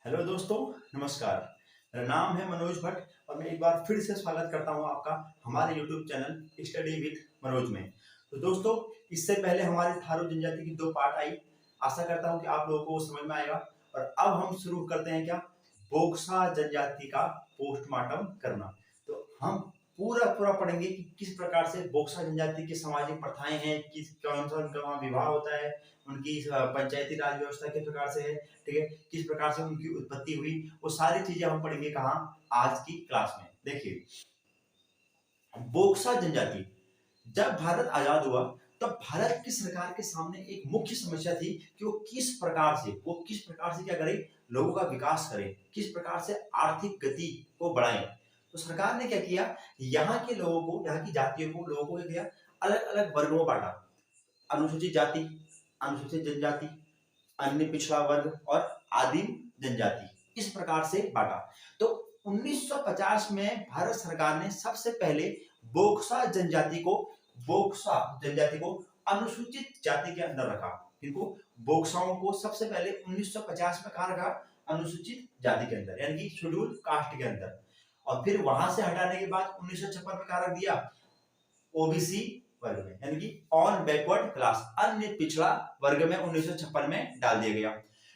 Hello दोस्तों, नमस्कार। मेरा नाम है मनोज भट्ट और मैं एक बार फिर से स्वागत करता हूं आपका हमारे YouTube channel study with Manoj में। तो दोस्तों, इससे पहले हमारी थारू जनजाति की 2 पार्ट आई। आशा करता हूं कि आप लोगों को वो समझ में आएगा। और अब हम शुरू करते हैं क्या, बोक्सा जनजाति का पोस्टमार्टम करना। तो हम पूरा पूरा पढ़ेंगे कि किस प्रकार से बोक्सा जनजाति की सामाजिक प्रथाएं हैं, किस कौन सा उनका वहाँ विवाह होता है, उनकी पंचायती राज व्यवस्था किस प्रकार से है, ठीक है, किस प्रकार से उनकी उत्पत्ति हुई, वो सारी चीजें हम पढ़ेंगे कहाँ, आज की क्लास में। देखिए, बोक्सा जनजाति, जब भारत आजाद हुआ तब भारत की सरकार के सामने एक मुख्य समस्या थी कि वो किस प्रकार से क्या करे, लोगों का विकास करे, किस प्रकार से आर्थिक गति को बढ़ाए। तो सरकार ने क्या किया, यहाँ के लोगों को, यहाँ की जातियों को, लोगों को क्या, अलग अलग वर्गों में बांटा। अनुसूचित जाति, अनुसूचित जनजाति, अन्य पिछड़ा वर्ग और आदिम जनजाति, इस प्रकार से बांटा। तो 1950 में भारत सरकार ने सबसे पहले बोक्सा जनजाति को अनुसूचित जाति के अंदर रखा। इनको बोक्साओं को सबसे पहले 1950 में कहा रखा, अनुसूचित जाति के अंदर, यानी कि शेड्यूल कास्ट के अंदर। और फिर वहां से हटाने के बाद 1956 में कहा रख दिया ओबीसी वर्ग में, यानी कि ऑन बैकवर्ड क्लास, अन्य पिछड़ा वर्ग में 1956 में डाल दिया गया।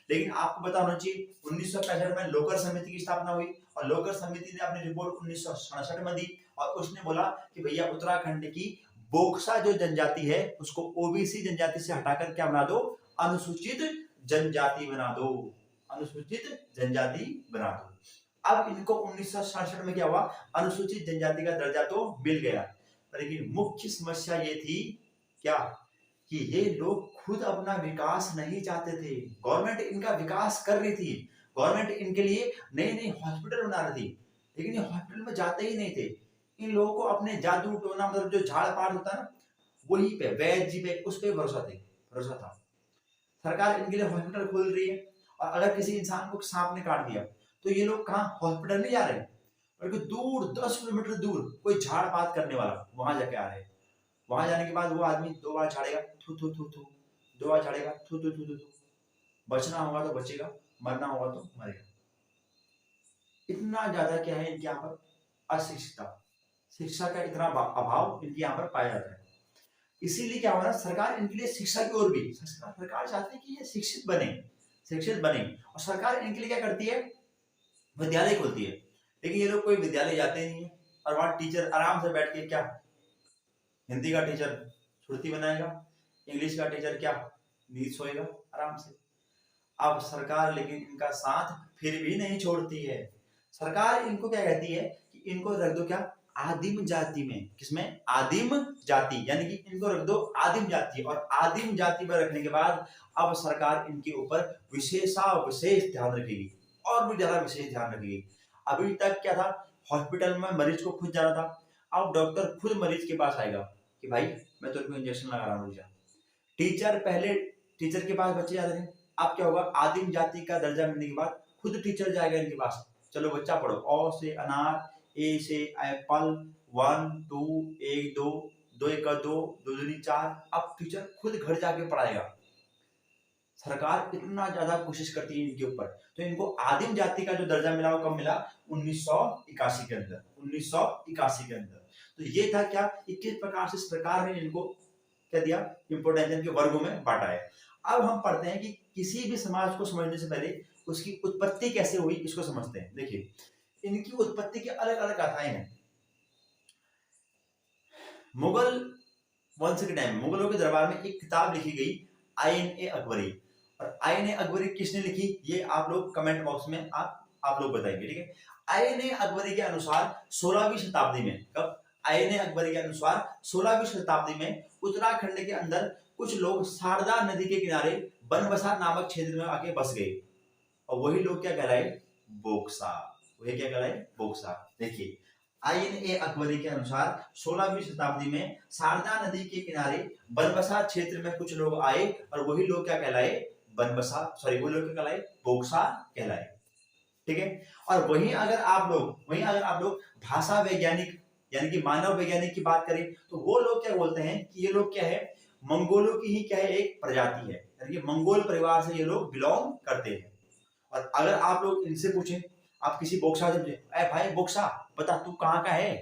लेकिन आपको पता होना चाहिए 1965 में लोकर समिति की स्थापना हुई और लोकर समिति ने अपनी रिपोर्ट 1967 में दी और उसने बोला कि भैया उत्तराखंड की बोक्सा जो जनजाति है उसको ओबीसी जनजाति से हटाकर क्या बना दो, अनुसूचित जनजाति बना दो, अनुसूचित जनजाति बना दो। अब इनको 1967 में क्या हुआ, अनुसूचित जनजाति का दर्जा तो मिल गया, लेकिन मुख्य समस्या ये थी क्या, कि ये लोग खुद अपना विकास नहीं चाहते थे। गवर्नमेंट इनका विकास कर रही थी, गवर्नमेंट इनके लिए नए नए हॉस्पिटल बना रही थी, लेकिन ये हॉस्पिटल में जाते ही नहीं थे। इन लोगों को अपने जादू टोना, मतलब जो झाड़ पाठ होता है ना, वही पे, वैद्य जी पे, उस पे भरोसा था। सरकार इनके लिए हॉस्पिटल खोल रही है और अगर किसी इंसान को सांप ने काट दिया तो ये लोग कहाँ, हॉस्पिटल नहीं जा रहे, बल्कि दूर 10 किलोमीटर दूर कोई झाड़ पात करने वाला वहां जाके आ रहे हैं। वहां जाने के बाद वो आदमी 2 बार झाड़ेगा, थू थू थू थू, 2 बार झाड़ेगा, थू थू थू थू थू। बचना होगा तो बचेगा, मरना होगा तो मरेगा। इतना ज्यादा क्या है इनके यहाँ पर अशिक्षिता, शिक्षा का इतना अभाव इनके यहाँ पर पाया जाता है। इसीलिए क्या हो रहा है, सरकार इनके लिए शिक्षा की ओर भी, सरकार चाहती है कि ये शिक्षित बने और सरकार इनके लिए क्या करती है, विद्यालय खोलती है। लेकिन ये लोग कोई विद्यालय जाते नहीं है और वहां टीचर आराम से बैठ के क्या, हिंदी का टीचर सुर्ती बनाएगा, इंग्लिश का टीचर क्या, नींद सोएगा आराम से। अब सरकार लेकिन इनका साथ फिर भी नहीं छोड़ती है। सरकार इनको क्या कहती है कि इनको रख दो क्या, आदिम जाति में। किसमें, आदिम जाति, यानी कि इनको रख दो आदिम जाति। और आदिम जाति पर रखने के बाद अब सरकार इनके ऊपर विशेष ध्यान रखेगी, और भी ज्यादा विशेष ध्यान रखेगी। अभी तक क्या था, हॉस्पिटल में मरीज को खुद जाना था, अब डॉक्टर खुद मरीज के पास आएगा कि भाई मैं तेरे को इंजेक्शन लगा रहा हूँ, टीचर के पास बच्चे जाते थे। अब क्या होगा, आदिम जाति का दर्जा मिलने के बाद खुद टीचर जाएगा इनके पास, चलो बच्चा पढ़ो, अ से अनार, ए से एप्पल, 1 2 1 2, 2 1 2, 2 दूनी 4। अब टीचर खुद घर जाके पढ़ाएगा। सरकार इतना ज्यादा कोशिश करती है इनके ऊपर। तो इनको आदिम जाति का जो दर्जा मिला वो कब मिला, 1981 के अंदर, 1981 के अंदर। तो ये था क्या, किस प्रकार से सरकार ने इनको क्या दिया, इंपोर्टेंस इनके वर्गों में बांटा है। अब हम पढ़ते हैं कि किसी भी समाज को समझने से पहले उसकी उत्पत्ति कैसे हुई, इसको समझते हैं। देखिए, इनकी उत्पत्ति की अलग अलग गाथाएं हैं। मुगल वंश के टाइम, मुगलों के दरबार में एक किताब लिखी गई, आईन ए अकबरी। और आईन ए अकबरी किसने लिखी, ये आप लोग कमेंट बॉक्स में आप लोग बताएंगे, ठीक है। आईन ए अकबरी के अनुसार 16वीं शताब्दी में, कब, आईन ए अकबरी के अनुसार 16वीं शताब्दी में उत्तराखंड के अंदर कुछ लोग शारदा नदी के किनारे बनबसा नामक क्षेत्र में आके बस गए, और वही लोग क्या कहलाए, बोक्सा। वही क्या कहलाए, बोक्सा। देखिए, आईन ए अकबरी के अनुसार 16वीं शताब्दी में शारदा नदी के किनारे बनबसा क्षेत्र में कुछ लोग आए और वही लोग क्या कहलाए, वो लोग क्या कहलाए, बोक्सा कहलाए, ठीक है। और वहीं अगर आप लोग भाषा वैज्ञानिक यानी कि मानव वैज्ञानिक की बात करें तो वो लोग क्या बोलते हैं कि ये लोग क्या है, मंगोलों की ही क्या है, एक प्रजाति है, यानी कि मंगोल परिवार से ये लोग बिलोंग करते हैं। और अगर आप लोग इनसे पूछें, आप किसी बोक्सा से पूछें, अरे भाई बोक्सा बता तू कहाँ का है,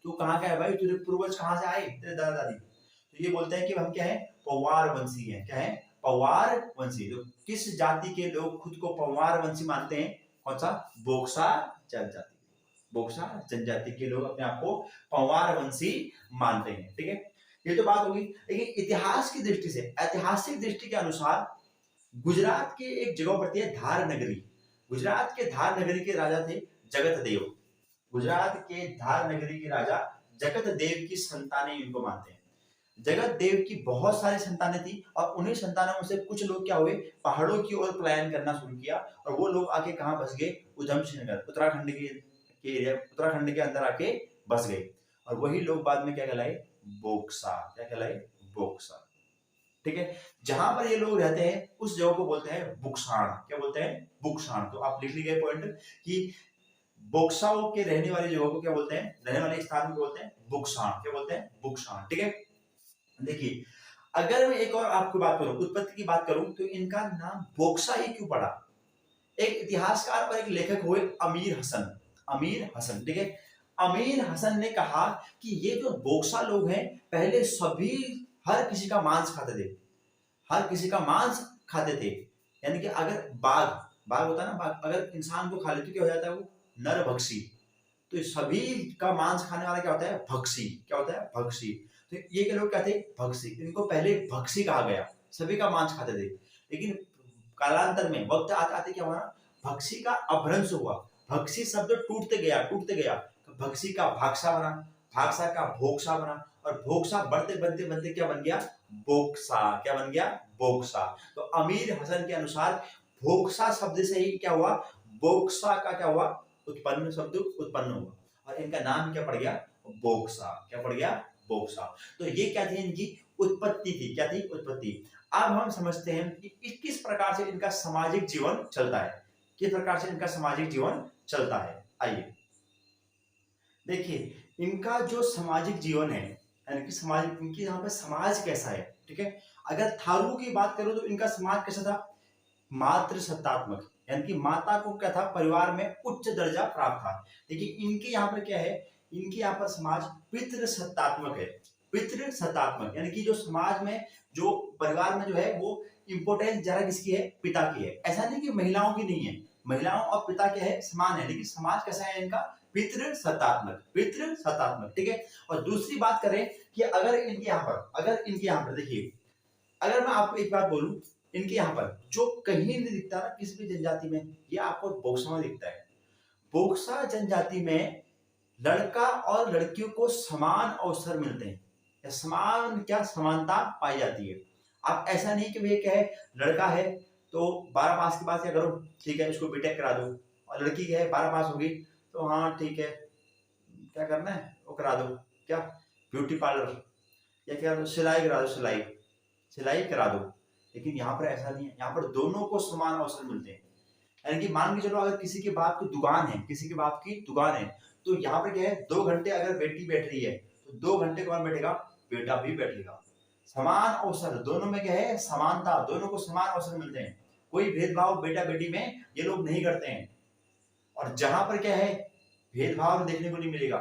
तू कहाँ का है भाई, तेरे पूर्वज कहाँ से आए, तेरे दादा दादी, तो ये बोलते हैं कि हम क्या है, पवार वंशी है। क्या है, पवार वंशी। तो किस जाति के लोग खुद को पवार वंशी मानते हैं, कौन सा, बोक्सा जनजाति। बोक्सा जनजाति के लोग अपने आप को पवार वंशी मानते हैं। ठीक है, ये तो बात होगी। लेकिन इतिहास की दृष्टि से, ऐतिहासिक दृष्टि के अनुसार गुजरात के एक जगह पड़ती है धार नगरी। गुजरात के धार नगरी के राजा थे जगत देव। गुजरात के धार नगरी के राजा जगत देव की संतानें इनको मानते हैं। जगत देव की बहुत सारी संतानें थी और उन्हीं संतानों में से कुछ लोग क्या हुए, पहाड़ों की ओर पलायन करना शुरू किया और वो लोग आके कहाँ बस गए, उधम सिंह नगर, उत्तराखंड के एरिया, उत्तराखंड के अंदर आके बस गए। और वही लोग बाद में क्या कहलाए, बोक्सा। क्या कहलाए, बोक्सा। ठीक है, जहां पर ये लोग रहते हैं उस जगह को बोलते हैं बुक्साण। क्या बोलते हैं, बुक्साण। तो आप लिख लीजिए पॉइंट कि बोक्साओं के रहने वाली जगह को क्या बोलते हैं, रहने वाले स्थान को बोलते हैं बुक्साण। क्या बोलते हैं, बुक्साण। ठीक है, देखिए अगर मैं एक और आपको बात करूं, उत्पत्ति की बात करूं, तो इनका नाम बोक्सा ही क्यों पड़ा। एक इतिहासकार और एक लेखक हुए अमीर हसन। अमीर हसन, ठीक है, अमीर हसन ने कहा कि ये जो बोक्सा लोग हैं पहले सभी, हर किसी का मांस खाते थे, हर किसी का मांस खाते थे। यानी कि अगर बाघ, बाघ होता है ना, बाघ अगर इंसान को खा ले तो क्या हो जाता है, वो नरभक्षी। तो सभी का मांस खाने वाला क्या होता है, भक्षी। क्या होता है, भक्षी। तो ये के लोग क्या थे, भक्षी। इनको पहले भक्षी कहा गया, सभी का मांस खाते थे। लेकिन कालांतर में वक्त आते आते क्या हुआ, भक्षी का अपभ्रंश हुआ, भक्षी शब्द टूटते गया, टूटते गया। तो भक्षी का भागसा बना, भागसा का भोक्सा बना, और भोक्सा बढ़ते बढ़ते बढ़ते क्या बन गया, बोक्सा। क्या बन गया, बोक्सा। तो अमीर हसन के अनुसार भोक्सा शब्द से ही क्या हुआ, बोक्सा का क्या हुआ, उत्पन्न, शब्द उत्पन्न हुआ और इनका नाम क्या पड़ गया, बोक्सा। क्या पड़ गया, बोक्सा। तो ये क्या थी, इनकी उत्पत्ति थी। क्या थी, उत्पत्ति। अब हम समझते हैं कि किस प्रकार से इनका सामाजिक जीवन चलता है, किस प्रकार से इनका सामाजिक जीवन चलता है। आइए देखिए, इनका जो सामाजिक जीवन है, यानी कि समाज, इनके यहाँ पे समाज कैसा है। ठीक है, अगर थारू की बात करो तो इनका समाज कैसा था, मातृ सत्तात्मक, यानी कि माता को क्या था, परिवार में उच्च दर्जा प्राप्त था। देखिए इनके यहाँ पर क्या है, इनके यहाँ पर समाज पितृ सत्तात्मक है। पितृ सत्तात्मक यानी कि जो समाज में, जो परिवार में जो है वो इंपोर्टेंस ज्यादा किसकी है, पिता की है। ऐसा नहीं कि महिलाओं की नहीं है, महिलाओं और पिता क्या है, समान है। लेकिन समाज कैसा है इनका, पितृ सत्तात्मक, पितृ सत्तात्मक। ठीक है, और दूसरी बात करें कि अगर इनके यहाँ पर, अगर इनके यहाँ पर देखिए, अगर मैं आपको एक बात बोलूं, इनके यहाँ पर जो कहीं नहीं दिखता ना किसी भी जनजाति में, ये आपको बोक्सा में दिखता है। बोक्सा जनजाति में लड़का और लड़कियों को समान अवसर मिलते हैं, या समान क्या, समानता पाई जाती है। आप ऐसा नहीं कि भैया क्या है, लड़का है तो 12 पास के बाद क्या करो, ठीक है इसको बीटेक करा दो, और लड़की क्या है 12 पास होगी तो हाँ ठीक है, क्या करना है वो करा दो, क्या, ब्यूटी पार्लर, या क्या, सिलाई करा दो, सिलाई, सिलाई करा दो। लेकिन यहाँ पर ऐसा नहीं है, यहाँ पर दोनों को समान अवसर मिलते हैं। यानी कि मान के चलो अगर किसी के बाप की दुकान है, किसी के बाप की दुकान है, तो यहाँ पर क्या है, 2 घंटे अगर बेटी बैठ रही है तो 2 घंटे कौन बैठेगा, बेटा भी बैठेगा। समान अवसर, दोनों में क्या है, समानता, दोनों को समान अवसर मिलते हैं। कोई भेदभाव बेटा बेटी में ये लोग नहीं करते हैं। और जहां पर क्या है, भेदभाव देखने को नहीं मिलेगा,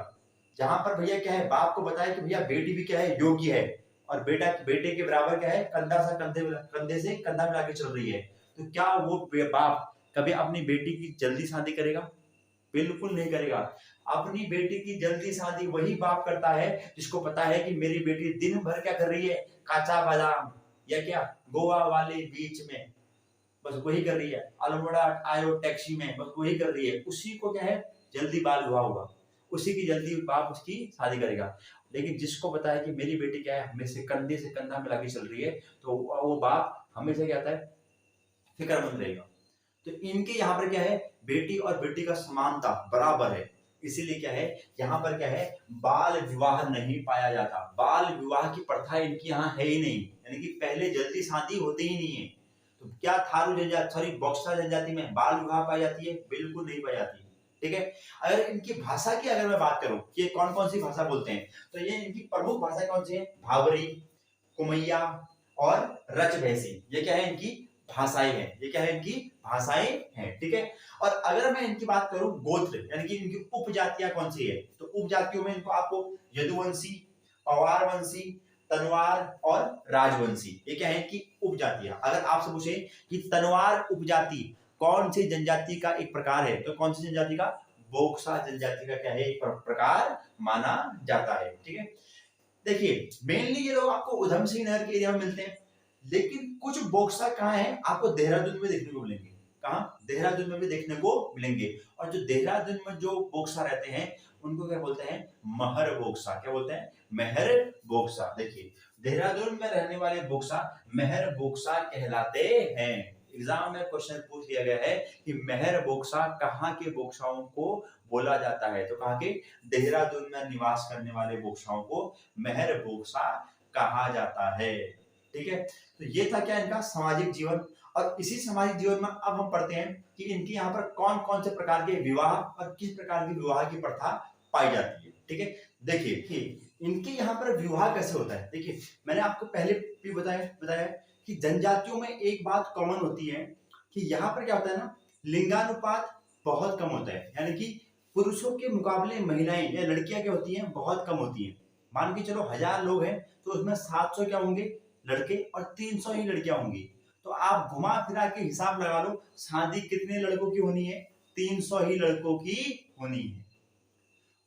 जहां पर भैया क्या है, बाप को बताया कि भैया बेटी भी क्या है, योग्य है, और बेटा बेटे के बराबर क्या है, कंधा से कंधे से कंधा मिला के चल रही है, तो क्या वो बाप कभी अपनी बेटी की जल्दी शादी करेगा, बिल्कुल नहीं करेगा। अपनी बेटी की जल्दी शादी वही बाप करता है जिसको पता है कि मेरी बेटी दिन भर क्या कर रही है, काचा बादाम या क्या गोवा वाले बीच में, बस वही कर रही है, अल्मोड़ा आयो टैक्सी में, बस वही कर रही है, उसी को क्या है, जल्दी बाल विवाह होगा, उसी की जल्दी बाप उसकी शादी करेगा। लेकिन जिसको पता है कि मेरी बेटी क्या है, हमेशा कंधे से कंधा मिला के चल रही है, तो वो बाप हमेशा क्या है, फिक्रमंद रहेगा। तो इनके यहाँ पर क्या है, बेटी और बेटी का समानता बराबर है। इसीलिए क्या है, यहाँ पर क्या है, बाल विवाह नहीं पाया जाता, बाल विवाह की प्रथा इनकी यहाँ है ही नहीं, यानी कि पहले जल्दी शादी होती ही नहीं है। तो क्या थारू जनजाति, सॉरी बॉक्सा जनजाति में बाल विवाह पाई जाती है, बिल्कुल नहीं पाई जाती। ठीक है, अगर इनकी भाषा की अगर मैं बात करूं कि कौन कौन सी भाषा बोलते हैं, तो ये इनकी प्रमुख भाषा कौन सी है, भावरी, कुमैया और रच भैसी, ये क्या है इनकी भाषाएं हैं। ये क्या है? इनकी भाषाएं हैं, ठीक है। और अगर मैं इनकी बात करूं गोत्र यानी कि इनकी उपजातियां कौन सी है, तो उपजातियों में इनको आपको यदुवंशी, पवारवंशी, तनवार और राजवंशी, ये क्या है कि उपजातियां। अगर आपसे पूछे कि तनवार उपजाति कौन सी जनजाति का एक प्रकार है, तो कौन सी जनजाति का? बोक्सा जनजाति का क्या है? एक प्रकार माना जाता है, ठीक है। देखिए मेनली ये लोग आपको उधम सिंह नगर के एरिया में मिलते हैं, लेकिन कुछ बोक्सा कहाँ है आपको देहरादून में देखने को मिलेंगे। कहाँ? देहरादून में भी देखने को मिलेंगे। और जो देहरादून में जो बोक्सा रहते हैं उनको क्या बोलते हैं? महर बोक्सा। क्या बोलते हैं? महर बोक्सा। देखिए देहरादून में रहने वाले बोक्सा महर बोक्सा कहलाते हैं। एग्जाम में क्वेश्चन पूछ लिया गया है कि महर बोक्सा कहाँ के बोक्साओं को बोला जाता है, तो कहाँ के? देहरादून में निवास करने वाले बोक्साओं को महर बोक्सा कहा जाता है, ठीक है। तो ये था क्या इनका सामाजिक जीवन। और इसी सामाजिक जीवन में अब हम पढ़ते हैं कि इनके यहाँ पर कौन कौन से प्रकार के विवाह और किस प्रकार की विवाह की प्रथा पाई जाती है, ठीक है। देखिए कि इनके यहाँ पर विवाह कैसे होता है। देखिए मैंने आपको पहले भी बताया कि जनजातियों में एक बात कॉमन होती है कि यहाँ पर क्या होता है ना, लिंगानुपात बहुत कम होता है, यानी कि पुरुषों के मुकाबले महिलाएं या लड़कियां क्या होती हैं? बहुत कम होती हैं। मान के चलो 1000 लोग हैं तो उसमें 700 क्या होंगे? लड़के और 300 ही लड़कियां होंगी। तो आप घुमा फिरा के हिसाब लगा लो शादी कितने लड़कों की होनी है? 300 ही लड़कों की होनी है।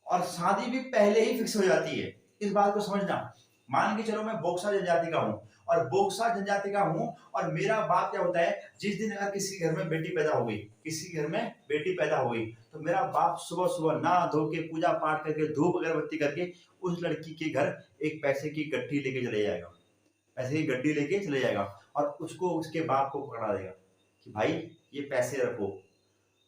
और शादी भी पहले ही फिक्स हो जाती है, इस बात को समझना। मान के चलो मैं बोक्सा जनजाति का हूँ और बोक्सा जनजाति का हूँ और मेरा बाप क्या होता है, जिस दिन अगर किसी घर में बेटी पैदा हो गई, किसी घर में बेटी पैदा हो गई, तो मेरा बाप सुबह सुबह नहा धो के पूजा पाठ करके धूप अगरबत्ती करके उस लड़की के घर एक पैसे की गट्ठी लेके चले जाएगा, पैसे की गड्डी लेके चले जाएगा और उसको उसके बाप को पकड़ा देगा कि भाई ये पैसे रखो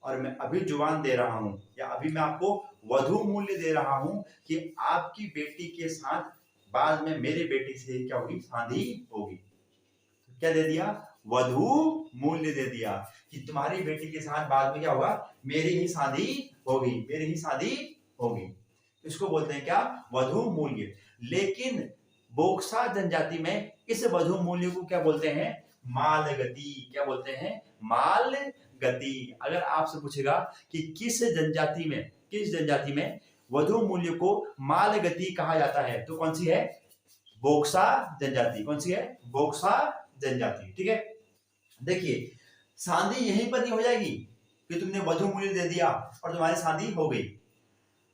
और मैं अभी जुबान दे रहा हूं या अभी मैं आपको वधु मूल्य दे रहा हूं कि आपकी बेटी के साथ बाद में मेरी बेटी से क्या होगी? शादी होगी। तो क्या दे दिया? वधु मूल्य दे दिया कि तुम्हारी बेटी के साथ बाद में क्या होगा? मेरी ही शादी होगी, मेरी ही शादी होगी। इसको बोलते हैं क्या? वधु मूल्य। लेकिन बोक्सा जनजाति में इस वधु मूल्य को क्या बोलते हैं? मालगति। क्या बोलते हैं? मालगति। अगर आपसे पूछेगा कि किस जनजाति में वधु मूल्य को मालगति कहा जाता है, तो कौन सी है? बोक्सा जनजाति। कौन सी है? बोक्सा जनजाति, ठीक है। देखिए शादी यहीं पर नहीं हो जाएगी कि तुमने वधु मूल्य दे दिया और तुम्हारी शादी हो गई।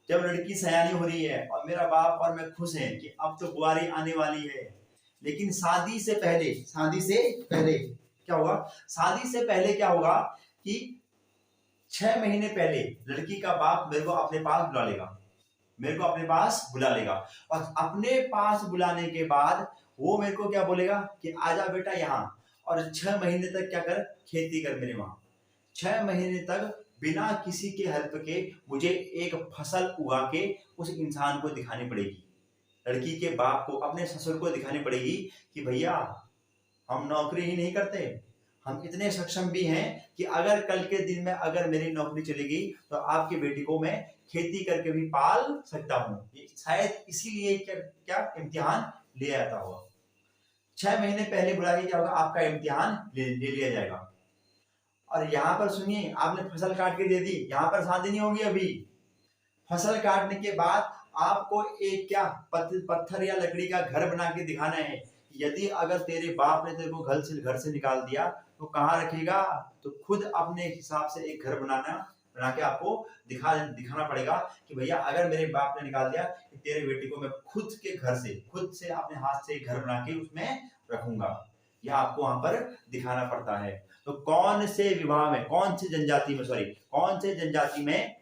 जब लड़की सयानी हो रही है और मेरा बाप और मैं खुश हैं कि अब तो बुआरी आने वाली है, लेकिन शादी से पहले क्या होगा? शादी से पहले क्या होगा कि 6 महीने पहले लड़की का बाप मेरे को अपने पास बुला लेगा और अपने पास बुलाने के बाद वो मेरे को क्या बोलेगा कि आजा बेटा यहाँ, और 6 महीने तक क्या कर? खेती कर मेरे वहां। 6 महीने तक बिना किसी के हेल्प के मुझे एक फसल उगा के उस इंसान को दिखानी पड़ेगी, लड़की के बाप को, अपने ससुर को दिखानी पड़ेगी कि भैया हम नौकरी ही नहीं करते, हम इतने सक्षम भी हैं कि अगर कल के दिन में अगर मेरी नौकरी चली गई तो आपकी बेटी को मैं खेती करके भी पाल सकता हूँ। शायद इसीलिए क्या इम्तिहान लिया जाता होगा। 6 महीने पहले बुला के क्या होगा? आपका इम्तिहान ले लिया जाएगा। और यहाँ पर सुनिए, आपने फसल काट के दे दी, यहाँ पर शादी नहीं होगी। अभी फसल काटने के बाद आपको एक क्या पत्थर या लकड़ी का घर बना के दिखाना है। यदि अगर तेरे बाप ने तेरे को घर से निकाल दिया तो कहाँ रखेगा? तो खुद अपने हिसाब से एक घर बना के आपको दिखाना पड़ेगा कि भैया अगर मेरे बाप ने निकाल दिया कि तेरे बेटी को मैं खुद से अपने हाथ से एक घर बना के उसमें रखूंगा। यह आपको वहां पर दिखाना पड़ता है। तो कौन से जनजाति में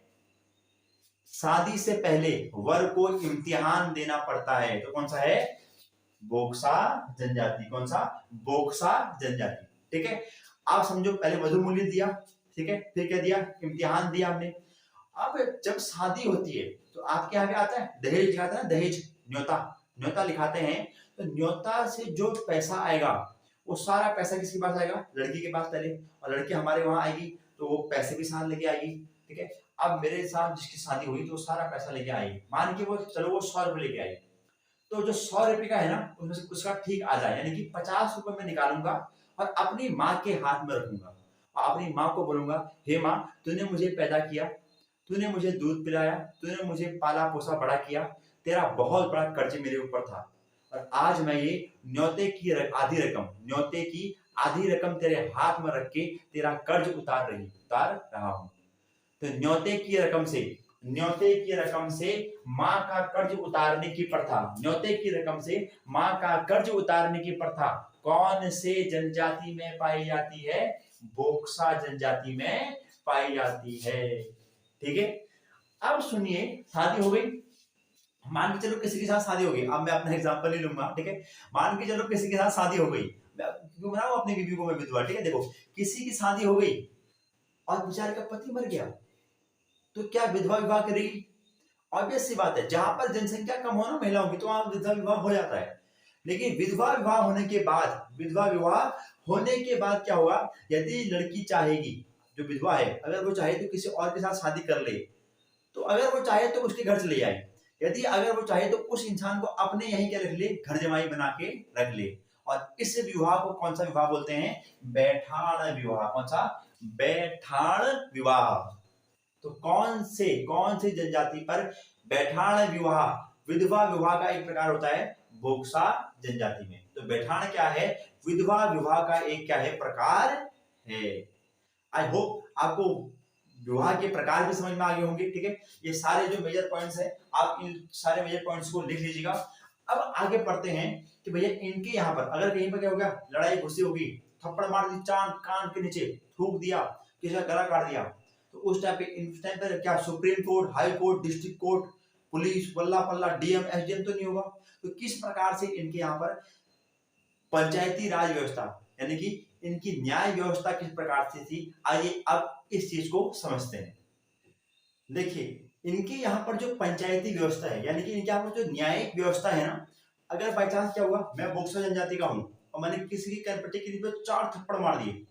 शादी से पहले वर को इम्तिहान देना पड़ता है? तो कौन सा है? बोक्सा जनजाति। कौन सा? बोक्सा जनजाति, ठीक है। आप समझो, पहले वधु मूल्य दिया, ठीक है, फिर क्या दिया? इम्तिहान दिया हमने। अब जब शादी होती है तो आपके यहाँ क्या आता है? दहेज लिखाते हैं, दहेज, न्योता लिखाते हैं। तो न्योता से जो पैसा आएगा वो सारा पैसा किसके पास आएगा? लड़की के पास पहले, और लड़की हमारे वहां आएगी तो वो पैसे भी साथ लेके आएगी, ठीक है। अब मेरे साथ जिसकी शादी हुई तो सारा पैसा लेके आएगी, मान के वो 100 रुपए लेके आई। तो जो 100 रुपए का है ना, उसमें से उसका ठीक आ जाए, यानी कि 50 रुपए मैं निकालूंगा और अपनी माँ के हाथ में रखूंगा और अपनी माँ को बोलूंगा, हे माँ, तूने मुझे पैदा किया, तूने मुझे दूध पिलाया, तूने मुझे पाला पोसा बड़ा किया, तेरा बहुत बड़ा कर्ज मेरे ऊपर था और आज मैं ये न्योते की आधी रकम तेरे हाथ में रख के तेरा कर्ज उतार रहा हूं। तो न्योते की रकम से माँ का कर्ज उतारने की प्रथा, न्योते की रकम से माँ का कर्ज उतारने की प्रथा कौन से जनजाति में पाई जाती है? बोक्सा जनजाति में पाई जाती है। ठीक है, अब सुनिए, शादी हो गई, मान के चलो किसी के साथ शादी हो गई, अब मैं अपना एग्जांपल नहीं लूंगा, ठीक है, मान के चलो किसी के साथ शादी हो गई, क्यों बनाऊं अपनी बीवी को मैं विधवा, ठीक है, देखो किसी की शादी हो गई और बेचारे का पति मर गया, तो क्या विधवा विवाह करेगी? ऑब्वियस सी बात है, जहां पर जनसंख्या कम हो ना महिलाओं की, तो वहां विधवा विवाह हो जाता है। लेकिन विधवा विवाह होने के बाद क्या होगा? यदि लड़की चाहेगी, जो विधवा है, अगर वो चाहे तो किसी और के साथ शादी कर ले, तो अगर वो चाहे तो उसके घर चले जाए, यदि अगर वो चाहे तो उस इंसान को अपने यहीं के रख ले, घर जमाई बना के रख ले। और इस विवाह को कौन सा विवाह बोलते हैं? बैठान विवाह। कौन सा? बैठान विवाह। तो कौन से जनजाति पर बैठान विवाह, विधवा विवाह का एक प्रकार होता है? बोक्सा जनजाति में। तो बैठान क्या है? विधवा विवाह का एक क्या है? प्रकार है। आई होप आपको विवाह के प्रकार भी समझ में आ गए होंगे, ठीक है। ये सारे जो मेजर पॉइंट्स हैं, आप इन सारे मेजर पॉइंट्स को लिख लीजिएगा। अब आगे पढ़ते हैं कि भैया इनके यहाँ पर अगर कहीं पर क्या हो गया, लड़ाई घुसी होगी, थप्पड़ मार दी चांद कान के नीचे, थूक दिया, किसी का गला काट दिया, तो उस टाइम पर क्या supreme court, high court, district court, police, बल्ला पल्ला, डीएम, एसडीएम तो नहीं होगा। तो किस प्रकार से इनके यहाँ पर पंचायती राज व्यवस्था, यानी कि इनकी न्याय व्यवस्था किस प्रकार से थी, आइए अब इस चीज को समझते हैं। देखिए इनके यहाँ पर जो पंचायती व्यवस्था है, यानी कि इनके यहाँ पर जो न्यायिक व्यवस्था है ना, अगर बाई चांस क्या हुआ, मैं बोक्सा जनजाति का हूं और मैंने किसी की प्रॉपर्टी के लिए 4 थप्पड़ मार दिए,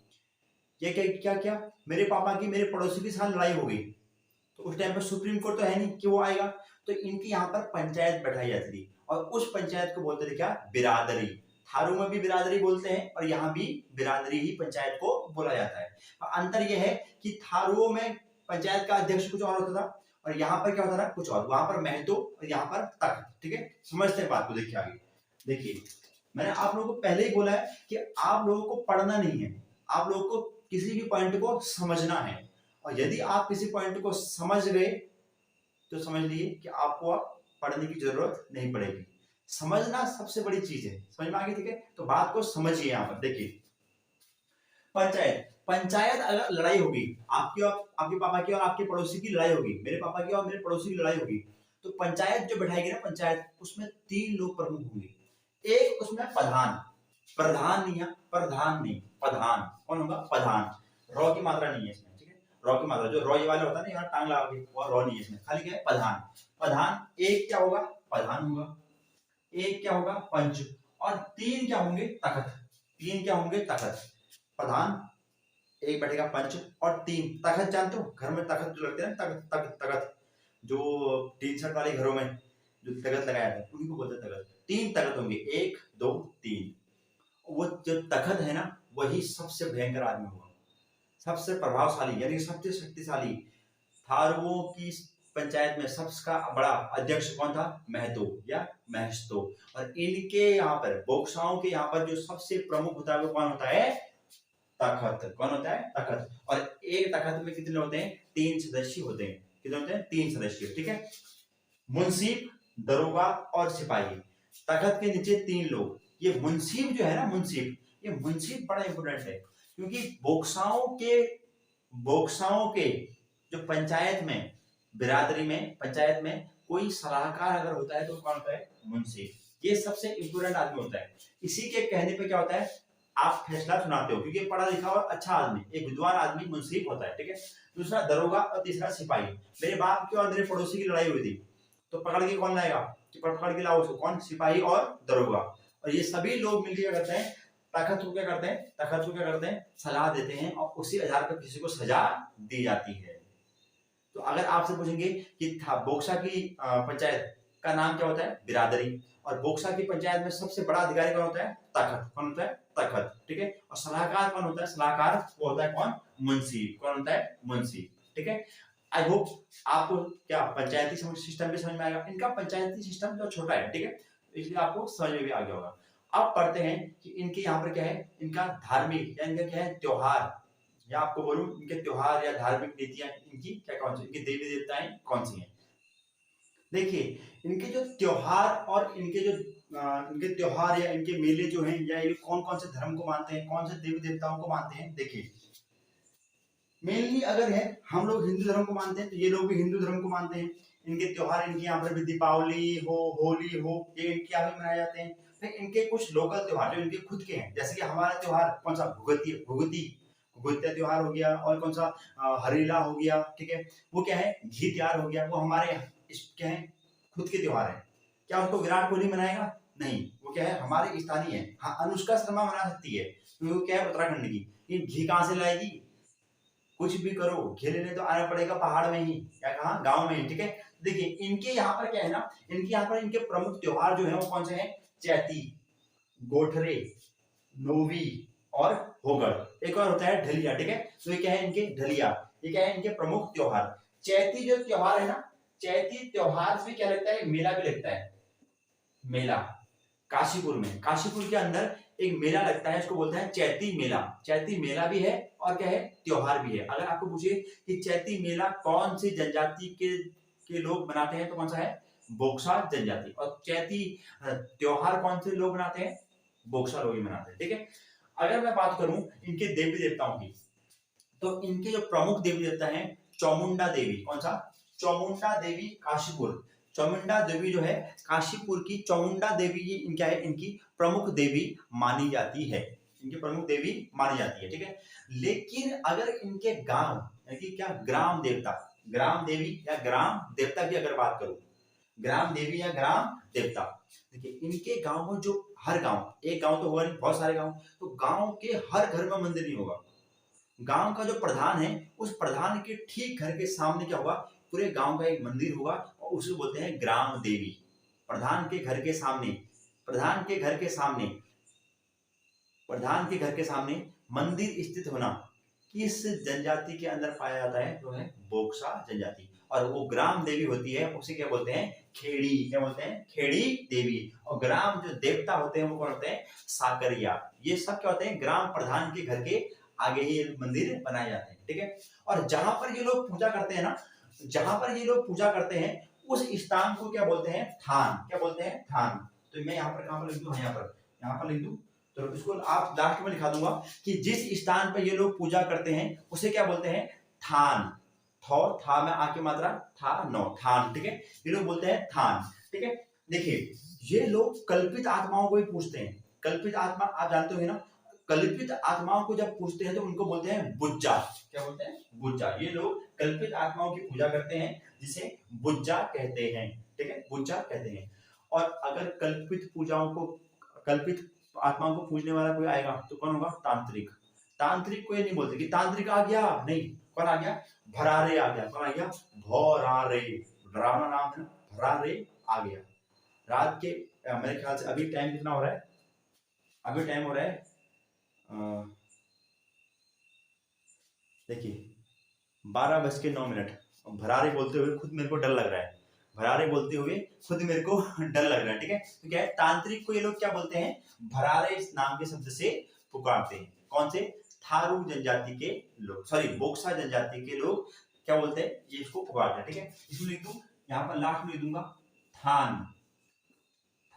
ये क्या क्या मेरे पापा की मेरे पड़ोसी के साथ लड़ाई हो गई, तो उस टाइम पर सुप्रीम कोर्ट तो है नहीं कि वो आएगा, तो इनकी यहाँ पर पंचायत बैठाई जाती थी और उस पंचायत को बोलते थे क्या? बिरादरी। थारू में भी बिरादरी बोलते हैं और यहाँ भी बिरादरी ही पंचायत को बोला जाता है। अंतर यह है कि थारुओं में पंचायत का अध्यक्ष कुछ और होता था और यहाँ पर क्या होता था? कुछ और। वहां पर महतो और यहाँ पर तख्त। ठीक है, समझते हैं बात को, देखिए आगे। देखिए मैंने आप लोगों को पहले ही बोला है कि आप लोगों को पढ़ना नहीं है, आप लोगों को किसी भी पॉइंट को समझना है, और यदि आप किसी पॉइंट को समझ गए तो समझ लीजिए कि आपको अब पढ़ने की जरूरत नहीं पड़ेगी। समझना सबसे बड़ी चीज है, समझ में आ गई? ठीक है, तो बात को समझिए। यहाँ पर देखिए पंचायत अगर लड़ाई होगी, आपकी और आपके पापा की और आपके पड़ोसी की लड़ाई होगी, मेरे पापा की और मेरे पड़ोसी की लड़ाई होगी, तो पंचायत जो बैठाएगी ना, पंचायत, उसमें 3 लोग प्रमुख होंगे। एक उसमें प्रधान, प्रधान नहीं है, प्रधान नहीं, प्रधान कौन होगा? प्रधान। रॉ की मात्रा नहीं है इसमें, ठीक है, रॉ की मात्रा, जो रॉ ये वाला होता है ना, यहाँ टांग लगा के, वो रॉ नहीं है इसमें, खाली क्या है? प्रधान। प्रधान एक क्या होगा? प्रधान होगा। एक क्या होगा? पंच। और 3 क्या होंगे? तखत। 3 क्या होंगे? तखत। प्रधान, एक बैठेगा पंच, और 3 तखत। जानते हो घर में तखत जो लगते हैं, तखत तखत तखत, जो टीन शर्ट वाले घरों में जो तखत लगाया था, उन्हीं को बोलते हैं तखत। 3 तखत होंगे, 1 2 3। वो जो तखत है ना, वही सबसे भयंकर आदमी होगा, सबसे प्रभावशाली, यानी सबसे शक्तिशाली। थारुओं की पंचायत में सबका बड़ा अध्यक्ष कौन था? महतो या महस्तो। और इनके यहाँ पर बोक्साओं के यहाँ पर जो सबसे प्रमुख होता है वो कौन होता है? तखत। कौन होता है? तखत। और एक तखत में कितने होते हैं? 3 सदस्य होते हैं। कितने होते हैं? 3 सदस्य। ठीक है, मुंसीफ, दरोगा और सिपाही। तखत के नीचे 3 लोग। ये मुंसीफ जो है ना, मुंसीफ, ये मुंसीफ बड़ा इंपोर्टेंट है, क्योंकि बोक्साओं के जो पंचायत में, बिरादरी में, पंचायत में कोई सलाहकार अगर होता है तो कौन होता है? मुंसीफ। ये सबसे इंपोर्टेंट आदमी होता है। इसी के कहने पे क्या होता है? आप फैसला सुनाते हो, क्योंकि पढ़ा लिखा और अच्छा आदमी, एक विद्वान आदमी मुंसीफ होता है। ठीक है, दूसरा दरोगा और तीसरा सिपाही। मेरे बाप की और मेरे पड़ोसी की लड़ाई हुई थी, तो पकड़ के कौन लाएगा? पकड़ के लाओ उसको, कौन? सिपाही और दरोगा। और ये सभी लोग मिलकर क्या करते हैं? तखत को क्या करते हैं? तखत को क्या करते हैं? सलाह देते हैं, और उसी आधार पर किसी को सजा दी जाती है। तो अगर आपसे पूछेंगे कि बोक्सा की पंचायत का नाम क्या होता है? बिरादरी। और बोक्सा की पंचायत में सबसे बड़ा अधिकारी कौन होता है? तखत। कौन होता है? तखत, ठीक है। और सलाहकार कौन होता है? सलाहकार वो होता है कौन? मुंशी। कौन होता है? मुंशी, ठीक है। आई होप आपको क्या पंचायती सिस्टम भी समझ में आएगा। इनका पंचायती सिस्टम जो छोटा है, ठीक है, इसलिए आपको समझ में भी आ गया होगा। अब पढ़ते हैं कि इनके यहाँ पर क्या है, इनका धार्मिक या इनका क्या है त्योहार, या आपको बोलूं इनके त्योहार या धार्मिक नीतियां इनकी क्या कौन सी, इनकी देवी देवताएं कौन सी हैं। देखिए इनके जो त्योहार और इनके जो इनके त्योहार या इनके मेले जो हैं, या ये कौन कौन से धर्म को मानते हैं, कौन से देवी देवताओं को मानते हैं। देखिए मेनली अगर है हम लोग हिंदू धर्म को मानते हैं, तो ये लोग भी हिंदू धर्म को मानते हैं। इनके त्योहार, इनके यहाँ पर भी दीपावली हो, होली हो, ये इनके यहाँ भी मनाए जाते हैं। फिर इनके कुछ लोकल त्योहार जो इनके खुद के हैं, जैसे कि हमारा त्योहार कौन सा, भुगती भुगती भुगतिया त्योहार हो गया, और कौन सा हरीला हो गया, ठीक है। वो क्या है, घी त्योहार हो गया, वो हमारे क्या है, खुद के त्योहार है। क्या उसको विराट कोहली मनाएगा? नहीं, वो क्या है, हमारे स्थानीय है। हाँ, अनुष्का शर्मा मना सकती है क्योंकि वो क्या है, उत्तराखंड की। ये घी कहाँ से लाएगी? कुछ भी करो, घी लेने तो आना पड़ेगा पहाड़ में ही, या कहा गांव में ही, ठीक है। देखिए इनके यहाँ पर क्या है ना, इनके यहाँ पर इनके प्रमुख त्योहार जो है वो कौन से हैं? चैती, गोठरे, नोवी और होगड़। एक और होता है ढलिया, ठीक है। तो ये क्या है, इनके ढलिया, ये क्या है, इनके प्रमुख त्योहार। चैती जो त्योहार है ना, चैती त्योहार में क्या लगता है, मेला भी लगता है। मेला काशीपुर में, काशीपुर के अंदर एक मेला लगता है, इसको बोलते हैं चैती मेला। चैती मेला भी है और क्या है, त्योहार भी है। अगर आपको पूछे कि चैती मेला कौन सी जनजाति के लोग बनाते हैं, तो कौन सा है? बोक्सा जनजाति। और चैती त्योहार कौन से लोग बनाते हैं? बोक्सा लोग ही मनाते हैं, ठीक है। अगर मैं बात करूं इनके देवी देवताओं की, तो इनके जो प्रमुख देवी देवता हैं, चामुंडा देवी। कौन सा? चामुंडा देवी काशीपुर। चामुंडा देवी जो है काशीपुर की चामुंडा देवी, ये इनका है, इनकी प्रमुख देवी मानी जाती है। इनकी प्रमुख देवी मानी जाती है, ठीक है। लेकिन अगर इनके गांव क्या, ग्राम देवता, ग्राम देवी या ग्राम देवता की अगर बात करूं, ग्राम देवी या ग्राम देवता, देखिए इनके गांव में जो हर गांव, एक गांव तो होगा नहीं, बहुत सारे गांव, तो गांव के हर घर में मंदिर नहीं होगा। गांव का जो प्रधान है, उस प्रधान के ठीक घर के सामने क्या होगा, पूरे गांव का एक मंदिर होगा, और उसे बोलते हैं ग्राम देवी। प्रधान के घर के सामने, प्रधान के घर के सामने, प्रधान के घर के सामने मंदिर स्थित होना किस जनजाति के अंदर पाया जाता है? तो है बोक्सा जनजाति। और वो ग्राम देवी होती है, उसे क्या बोलते हैं? खेड़ी। क्या बोलते हैं? खेड़ी देवी। और ग्राम जो देवता होते हैं वो कौन होते हैं? साकरिया। ये सब क्या होते हैं? ग्राम प्रधान के घर के आगे ही मंदिर बनाए जाते हैं, ठीक है। और जहां पर ये लोग पूजा करते हैं ना, जहां पर ये लोग पूजा करते हैं, उस स्थान को क्या बोलते हैं? थान। क्या बोलते हैं? थान। तो मैं यहाँ पर कहां पर लिख दूं? यहाँ पर लिख दूं, तो इसको आप लास्ट में लिखा दूंगा कि जिस स्थान पर ये लोग पूजा करते हैं उसे क्या बोलते हैं? थान। थौ था में आके मात्रा, था नौ, थान, ठीक है। ये लोग बोलते हैं थान, ठीक है। देखिए ये लोग कल्पित आत्माओं को ही पूछते हैं। कल्पित आत्मा आप जानते हो ना, कल्पित आत्माओं को जब पूछते हैं तो उनको बोलते हैं बुज्जा। क्या बोलते हैं? बुज्जा। ये लोग कल्पित आत्माओं की पूजा करते हैं, जिसे बुज्जा कहते हैं, ठीक है, बुज्जा कहते हैं। और अगर कल्पित पूजाओं को, कल्पित आत्माओं को पूजने वाला कोई आएगा तो कौन होगा? तांत्रिक। तांत्रिक को ये नहीं बोलते कि तांत्रिक आ गया, नहीं। कौन आ गया? भरारे आ गया। कौन आ गया? भरारे। डरावना नाम है, भरारे आ गया। रात के मेरे ख्याल से अभी टाइम कितना हो रहा है? अभी टाइम हो रहा है देखिए 12:09। भरारे बोलते हुए खुद मेरे को डर लग रहा है, भरारे बोलते हुए खुद मेरे को डर लग रहा है, ठीक है। तो क्या है, तांत्रिक को ये लोग क्या बोलते हैं? भरारे इस नाम के शब्द से पुकारते हैं। कौन से? थारू जनजाति के लोग, सॉरी बोक्सा जनजाति के लोग क्या बोलते हैं? ये इसको पुकारते हैं, ठीक है। इसको लिख दूं, यहाँ पर लास्ट में लिख दूंगा थान।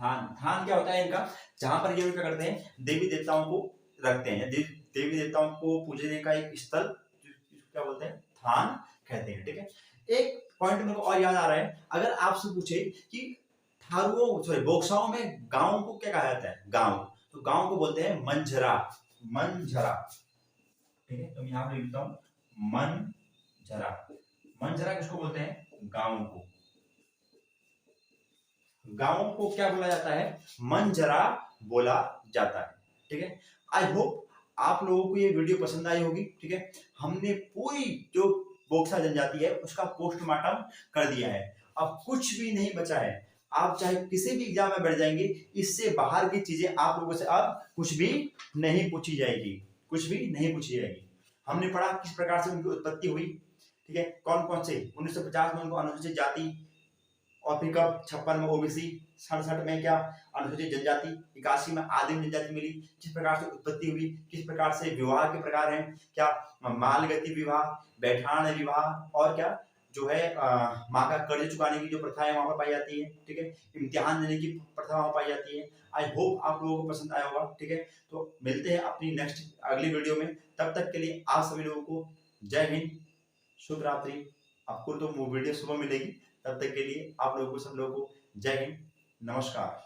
थान, थान क्या होता है इनका? जहां पर ये लोग क्या करते हैं? देवी देवताओं को रखते हैं, देवी देवताओं को पूजने का एक स्थल, क्या बोलते हैं? थान कहते हैं, ठीक है। एक पॉइंट मेरे को और याद आ रहा है, अगर आपसे पूछे कि थारुओं, सॉरी बोक्साओं में गांव को क्या कहा जाता है? गांव, तो गांव को बोलते हैं मंझरा। मंझरा, ठीक है। तो मैं यहां पर लिखता हूं मंझरा। मंझरा किसको बोलते हैं? गांव को। गांव को क्या बोला जाता है? मंझरा बोला जाता है, ठीक है। आई होप आप लोगों को ये वीडियो पसंद आई होगी, ठीक है। हमने पूरी जो बोक्सा जनजाति है उसका पोस्टमार्टम कर दिया है, अब कुछ भी नहीं बचा है। आप चाहे किसी भी एग्जाम में बैठ जाएंगे, इससे बाहर की चीजें आप लोगों से अब कुछ भी नहीं पूछी जाएगी, कुछ भी नहीं पूछी जाएगी। हमने पढ़ा किस प्रकार से उनकी उत्पत्ति हुई, ठीक है, कौन कौन से 1950 में उनको अनुसूचित जाति, और फिर कब 56 में ओबीसी, 67 में क्या अनुसूचित जनजाति, 81 में आदिम जनजाति मिली, किस प्रकार से उत्पत्ति हुई, किस प्रकार से विवाह के प्रकार हैं, क्या मालगति विवाह, बैठान विवाह, और क्या जो है माँ का कर्ज चुकाने की जो प्रथा है वहां पर पाई जाती है, ठीक है, इम्तिहान देने की प्रथा वहां पाई जाती है। आई होप आप लोगों को पसंद आया होगा, ठीक है। तो मिलते हैं अपनी नेक्स्ट अगली वीडियो में, तब तक के लिए आप सभी लोगों को जय हिंद, शुभ रात्रि। आपको तो वीडियो सुबह मिलेगी, तब तक के लिए आप लोगों को सब लोगों को जय हिंद, नमस्कार।